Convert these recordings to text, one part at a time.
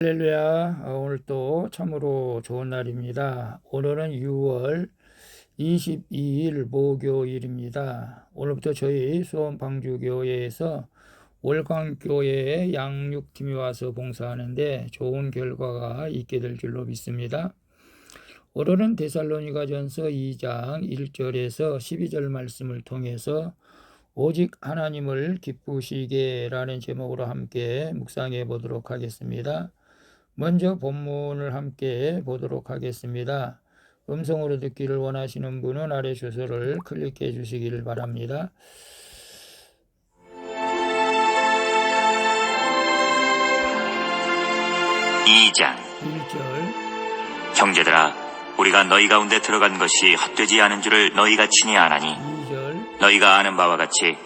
할렐루야. 오늘 또 참으로 좋은 날입니다. 오늘은 6월 22일 목요일입니다. 오늘부터 저희 수원 방주교회에서 월광교회에 양육팀이 와서 봉사하는데 좋은 결과가 있게 될 줄로 믿습니다. 오늘은 데살로니가전서 2장 1절에서 12절 말씀을 통해서 오직 하나님을 기쁘시게 라는 제목으로 함께 묵상해 보도록 하겠습니다. 먼저 본문을 함께 보도록 하겠습니다. 음성으로 듣기를 원하시는 분은 아래 주소를 클릭해 주시기를 바랍니다. 2장 1절 형제들아 우리가 너희 가운데 들어간 것이 헛되지 않은 줄을 너희가 친히 아나니 2절 너희가 아는 바와 같이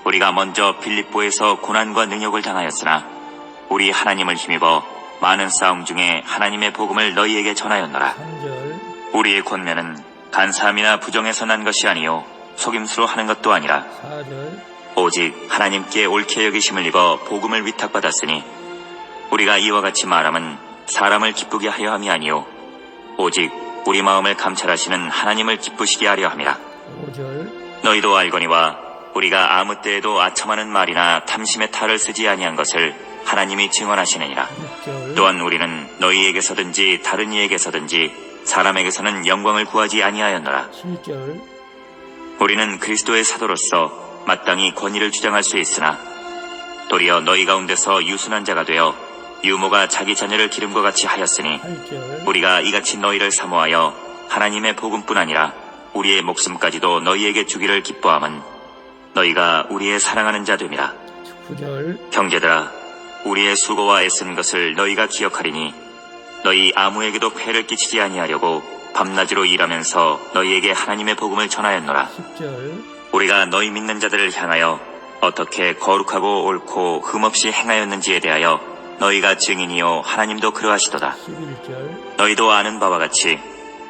우리가 먼저 빌립보에서 고난과 능욕을 당하였으나 우리 하나님을 힘입어 많은 싸움 중에 하나님의 복음을 너희에게 전하였노라. 3절 우리의 권면은 간사함이나 부정에서 난 것이 아니요 속임수로 하는 것도 아니라 4절 오직 하나님께 옳게 여기심을 입어 복음을 위탁받았으니 우리가 이와 같이 말함은 사람을 기쁘게 하려 함이 아니요 오직 우리 마음을 감찰하시는 하나님을 기쁘시게 하려 함이라. 5절 너희도 알거니와 우리가 아무 때에도 아첨하는 말이나 탐심의 탈을 쓰지 아니한 것을 하나님이 증언하시느니라. 6절 또한 우리는 너희에게서든지 다른 이에게서든지 사람에게서는 영광을 구하지 아니하였노라. 7절 우리는 그리스도의 사도로서 마땅히 권위를 주장할 수 있으나 도리어 너희 가운데서 유순한 자가 되어 유모가 자기 자녀를 기름과 같이 하였으니 8절 우리가 이같이 너희를 사모하여 하나님의 복음뿐 아니라 우리의 목숨까지도 너희에게 주기를 기뻐함은 너희가 우리의 사랑하는 자 됨이라. 9절 형제들아 우리의 수고와 애쓴 것을 너희가 기억하리니 너희 아무에게도 폐를 끼치지 아니하려고 밤낮으로 일하면서 너희에게 하나님의 복음을 전하였노라. 10절 우리가 너희 믿는 자들을 향하여 어떻게 거룩하고 옳고 흠없이 행하였는지에 대하여 너희가 증인이요 하나님도 그러하시도다. 11절 너희도 아는 바와 같이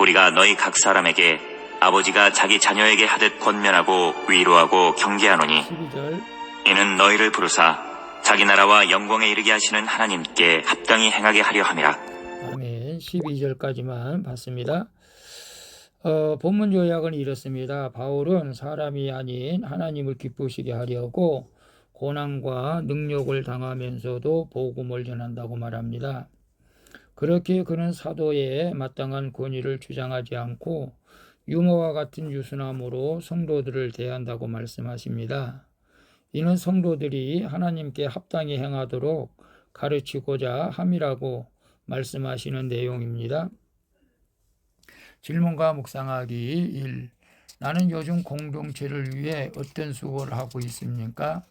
우리가 너희 각 사람에게 아버지가 자기 자녀에게 하듯 권면하고 위로하고 경계하노니 12절 이는 너희를 부르사 자기 나라와 영광에 이르게 하시는 하나님께 합당히 행하게 하려 함이라. 아멘. 12절까지만 봤습니다. 본문 요약은 이렇습니다. 바울은 사람이 아닌 하나님을 기쁘시게 하려고 고난과 능욕을 당하면서도 복음을 전한다고 말합니다. 그렇게 그는 사도의 마땅한 권위를 주장하지 않고 유모와 같은 유순함으로 성도들을 대한다고 말씀하십니다. 이는 성도들이 하나님께 합당히 행하도록 가르치고자 함이라고 말씀하시는 내용입니다. 질문과 묵상하기 1. 나는 요즘 공동체를 위해 어떤 수고를 하고 있습니까?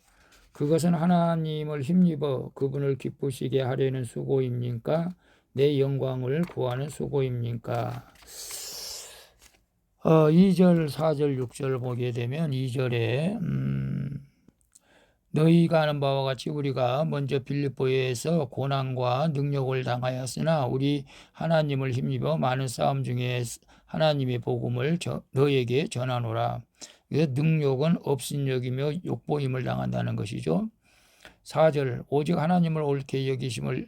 그것은 하나님을 힘입어 그분을 기쁘시게 하려는 수고입니까? 내 영광을 구하는 수고입니까? 2절, 4절, 6절 보게 되면 2절에 너희가 아는 바와 같이 우리가 먼저 빌립보에서 고난과 능욕을 당하였으나 우리 하나님을 힘입어 많은 싸움 중에 하나님의 복음을 너희에게 전하노라. 능욕은 업신여기며 욕보임을 당한다는 것이죠. 4절 오직 하나님을 옳게 여기심을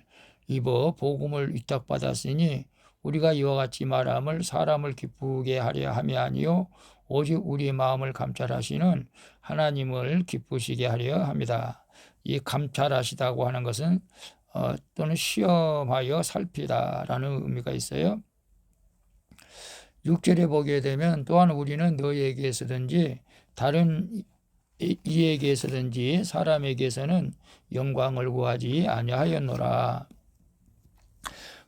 입어 복음을 위탁받았으니 우리가 이와 같이 말함을 사람을 기쁘게 하려 함이 아니요 오직 우리의 마음을 감찰하시는 하나님을 기쁘시게 하려 합니다. 이 감찰하시다고 하는 것은 또는 시험하여 살피다라는 의미가 있어요. 6절에 보게 되면 또한 우리는 너희에게서든지 다른 이에게서든지 사람에게서는 영광을 구하지 아니하였노라.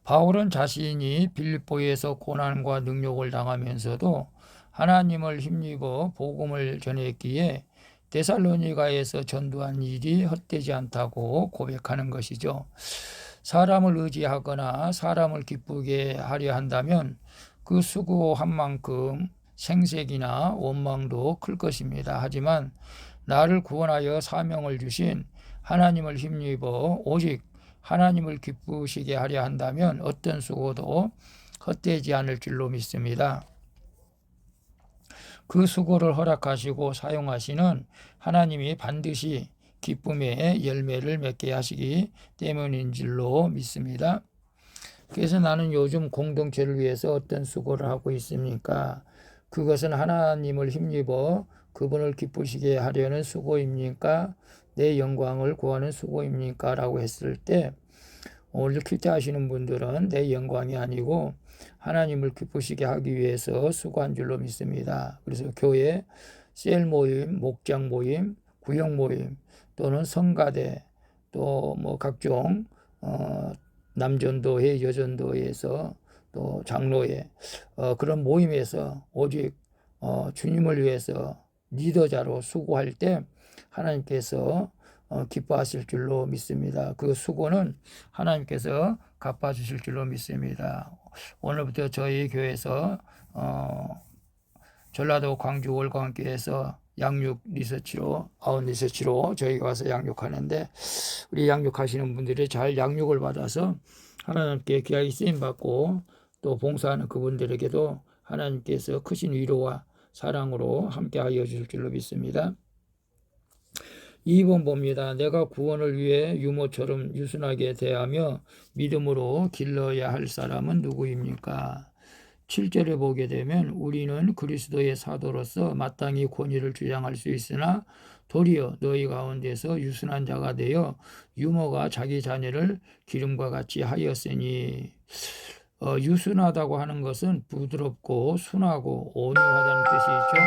바울은 자신이 빌립보에서 고난과 능욕을 당하면서도 하나님을 힘입어 복음을 전했기에 데살로니가에서 전도한 일이 헛되지 않다고 고백하는 것이죠. 사람을 의지하거나 사람을 기쁘게 하려 한다면 그 수고한 만큼 생색이나 원망도 클 것입니다. 하지만 나를 구원하여 사명을 주신 하나님을 힘입어 오직 하나님을 기쁘시게 하려 한다면 어떤 수고도 헛되지 않을 줄로 믿습니다. 그 수고를 허락하시고 사용하시는 하나님이 반드시 기쁨의 열매를 맺게 하시기 때문인 줄로 믿습니다. 그래서 나는 요즘 공동체를 위해서 어떤 수고를 하고 있습니까? 그것은 하나님을 힘입어 그분을 기쁘시게 하려는 수고입니까? 내 영광을 구하는 수고입니까? 라고 했을 때 오늘 큐티 하시는 분들은 내 영광이 아니고 하나님을 기쁘시게 하기 위해서 수고한 줄로 믿습니다. 그래서 교회 셀 모임, 목장 모임, 구역 모임 또는 성가대 또 뭐 각종 남전도회, 여전도회에서 또 장로회 그런 모임에서 오직 주님을 위해서 리더자로 수고할 때 하나님께서 기뻐하실 줄로 믿습니다. 그 수고는 하나님께서 갚아주실 줄로 믿습니다. 오늘부터 저희 교회에서 전라도 광주 월광교회에서 양육 리서치로 아웃 리서치로 저희가 와서 양육하는데 우리 양육하시는 분들이 잘 양육을 받아서 하나님께 귀하게 쓰임 받고 또 봉사하는 그분들에게도 하나님께서 크신 위로와 사랑으로 함께하여 주실 줄로 믿습니다. 2번 봅니다. 내가 구원을 위해 유모처럼 유순하게 대하며 믿음으로 길러야 할 사람은 누구입니까? 7절에 보게 되면 우리는 그리스도의 사도로서 마땅히 권위를 주장할 수 있으나 도리어 너희 가운데서 유순한 자가 되어 유모가 자기 자녀를 기름과 같이 하였으니 유순하다고 하는 것은 부드럽고 순하고 온유하다는 뜻이죠.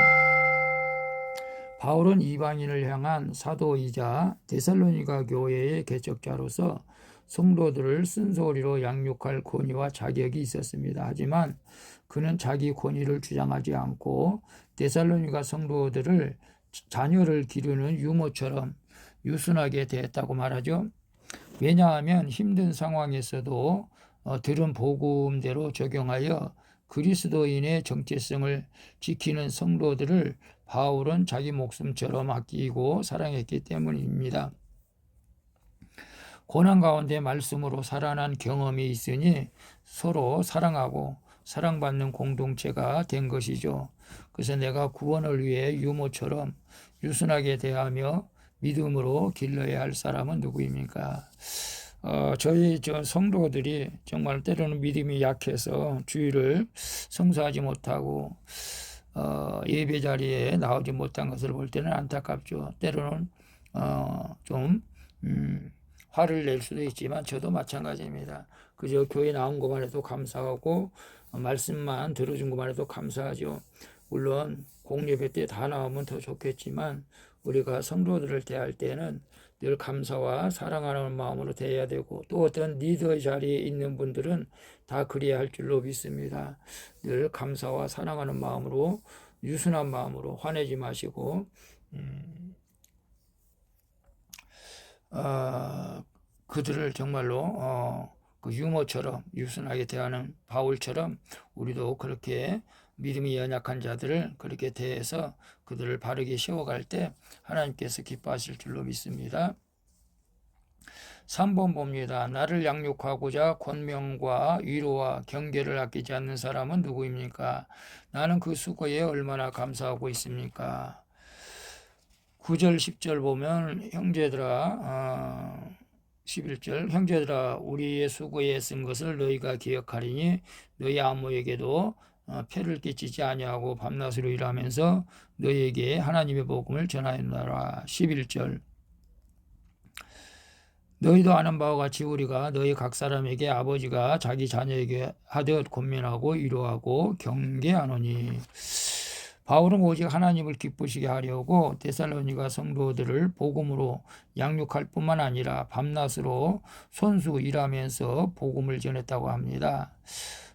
바울은 이방인을 향한 사도이자 데살로니가 교회의 개척자로서 성도들을 쓴소리로 양육할 권위와 자격이 있었습니다. 하지만 그는 자기 권위를 주장하지 않고 데살로니가 성도들을 자녀를 기르는 유모처럼 유순하게 대했다고 말하죠. 왜냐하면 힘든 상황에서도 들은 복음대로 적용하여 그리스도인의 정체성을 지키는 성도들을 바울은 자기 목숨처럼 아끼고 사랑했기 때문입니다. 고난 가운데 말씀으로 살아난 경험이 있으니 서로 사랑하고 사랑받는 공동체가 된 것이죠. 그래서 내가 구원을 위해 유모처럼 유순하게 대하며 믿음으로 길러야 할 사람은 누구입니까? 저희 성도들이 정말 때로는 믿음이 약해서 주일을 성수하지 못하고 예배 자리에 나오지 못한 것을 볼 때는 안타깝죠. 때로는 좀 화를 낼 수도 있지만 저도 마찬가지입니다. 그저 교회 나온 것만 해도 감사하고 말씀만 들어준 것만 해도 감사하죠. 물론 공예배 때 다 나오면 더 좋겠지만 우리가 성도들을 대할 때는 늘 감사와 사랑하는 마음으로 대해야 되고 또 어떤 리더의 자리에 있는 분들은 다 그래야 할 줄로 믿습니다. 늘 감사와 사랑하는 마음으로 유순한 마음으로 화내지 마시고 그들을 정말로 그 유모처럼 유순하게 대하는 바울처럼 우리도 그렇게 믿음이 연약한 자들을 그렇게 대해서 그들을 바르게 세워갈 때 하나님께서 기뻐하실 줄로 믿습니다. 3번 봅니다. 나를 양육하고자 권명과 위로와 경계를 아끼지 않는 사람은 누구입니까? 나는 그 수고에 얼마나 감사하고 있습니까? 9절 10절 보면 형제들아 11절 형제들아 우리의 수고에 쓴 것을 너희가 기억하리니 너희 아무에게도 폐를 끼치지 아니하고 밤낮으로 일하면서 너희에게 하나님의 복음을 전하였노라. 11절 너희도 아는 바와 같이 우리가 너희 각 사람에게 아버지가 자기 자녀에게 하듯 권면하고 위로하고 경계하노니. 바울은 오직 하나님을 기쁘시게 하려고 데살로니가 성도들을 복음으로 양육할 뿐만 아니라 밤낮으로 손수 일하면서 복음을 전했다고 합니다.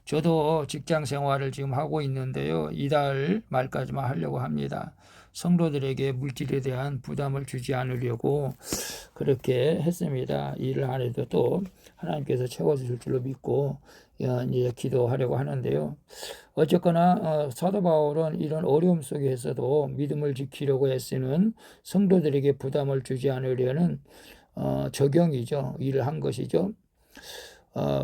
저도 직장 생활을 지금 하고 있는데요. 이달 말까지만 하려고 합니다. 성도들에게 물질에 대한 부담을 주지 않으려고 그렇게 했습니다. 일을 안 해도 또 하나님께서 채워주실 줄로 믿고 이제 기도하려고 하는데요. 어쨌거나 사도 바울은 이런 어려움 속에서도 믿음을 지키려고 애쓰는 성도들에게 부담을 주지 않으려는 적용이죠. 일을 한 것이죠.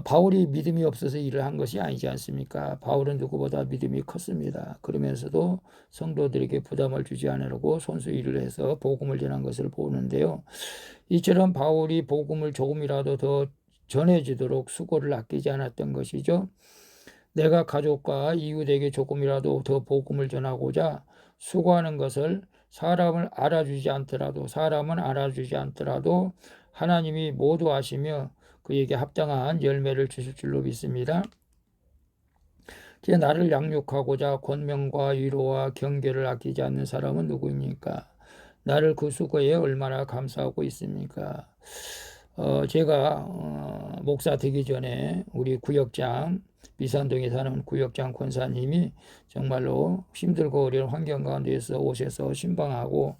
바울이 믿음이 없어서 일을 한 것이 아니지 않습니까? 바울은 누구보다 믿음이 컸습니다. 그러면서도 성도들에게 부담을 주지 않으려고 손수 일을 해서 복음을 전한 것을 보는데요. 이처럼 바울이 복음을 조금이라도 더 전해지도록 수고를 아끼지 않았던 것이죠. 내가 가족과 이웃에게 조금이라도 더 복음을 전하고자 수고하는 것을 사람은 알아주지 않더라도 하나님이 모두 아시며 그에게 합당한 열매를 주실 줄로 믿습니다. 나를 양육하고자 권명과 위로와 경계를 아끼지 않는 사람은 누구입니까? 나를 그 수고에 얼마나 감사하고 있습니까? 제가 목사 되기 전에 우리 구역장, 미산동에 사는 구역장 권사님이 정말로 힘들고 어려운 환경 가운데에서 오셔서 신방하고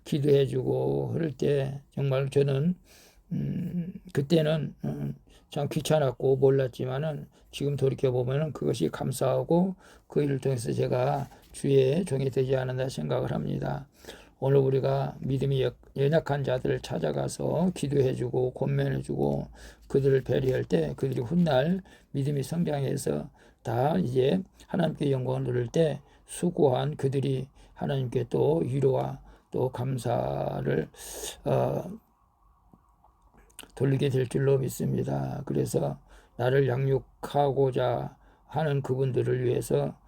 기도해주고 그럴 때 정말 저는 그때는 참 귀찮았고 몰랐지만은 지금 돌이켜보면은 그것이 감사하고 그 일을 통해서 제가 주의 종이 되지 않았나 생각을 합니다. 오늘 우리가 믿음이 연약한 자들을 찾아가서 기도해주고 권면해주고 그들을 배려할 때 그들이 훗날 믿음이 성장해서 다 이제 하나님께 영광을 누릴 때 수고한 그들이 하나님께 또 위로와 또 감사를 돌리게 될 줄로 믿습니다. 그래서 나를 양육하고자 하는 그분들을 위해서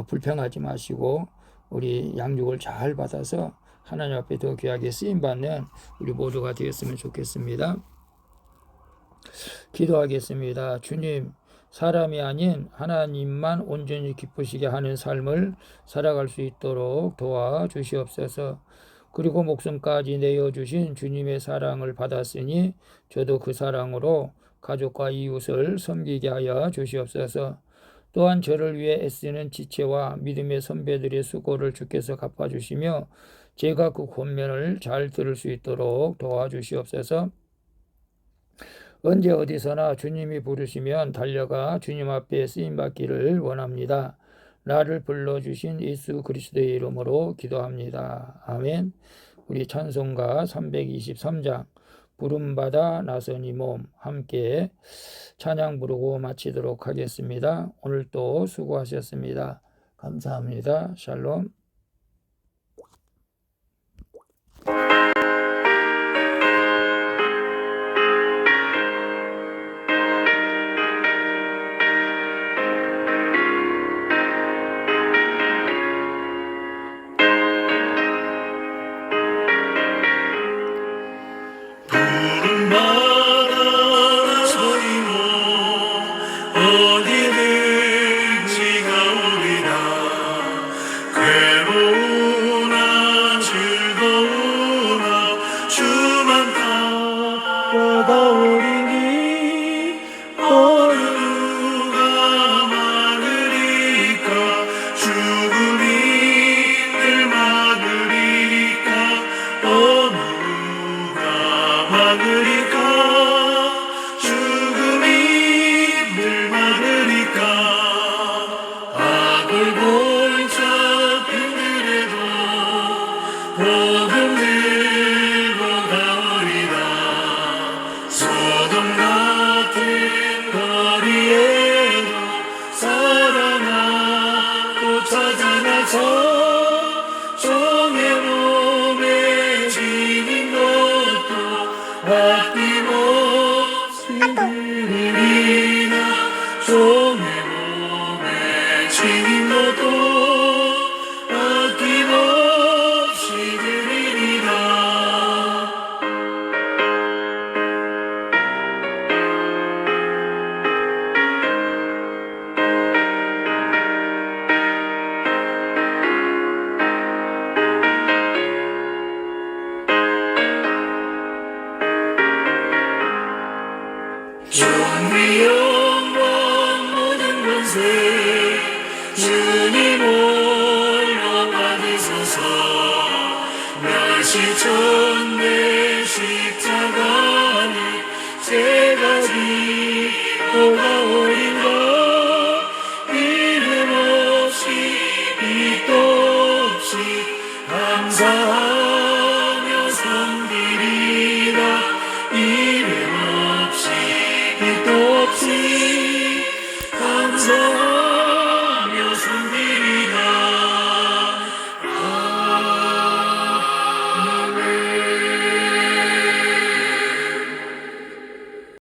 불평하지 마시고 우리 양육을 잘 받아서 하나님 앞에 더 귀하게 쓰임받는 우리 모두가 되었으면 좋겠습니다. 기도하겠습니다. 주님, 사람이 아닌 하나님만 온전히 기쁘시게 하는 삶을 살아갈 수 있도록 도와주시옵소서. 그리고 목숨까지 내어주신 주님의 사랑을 받았으니 저도 그 사랑으로 가족과 이웃을 섬기게 하여 주시옵소서. 또한 저를 위해 애쓰는 지체와 믿음의 선배들의 수고를 주께서 갚아주시며 제가 그 권면을 잘 들을 수 있도록 도와주시옵소서. 언제 어디서나 주님이 부르시면 달려가 주님 앞에 쓰임받기를 원합니다. 나를 불러주신 예수 그리스도의 이름으로 기도합니다. 아멘. 우리 찬송가 323장 부름받아 나선 이 몸 함께 찬양 부르고 마치도록 하겠습니다. 오늘 또 수고하셨습니다. 감사합니다. 샬롬. 주님 홀로 받으소서. 멸시전 내 십자가는 제가 지고가 어린가 이름 없이 빛도 없이 감사하며 섬기리라. 이름 없이 빛도 없이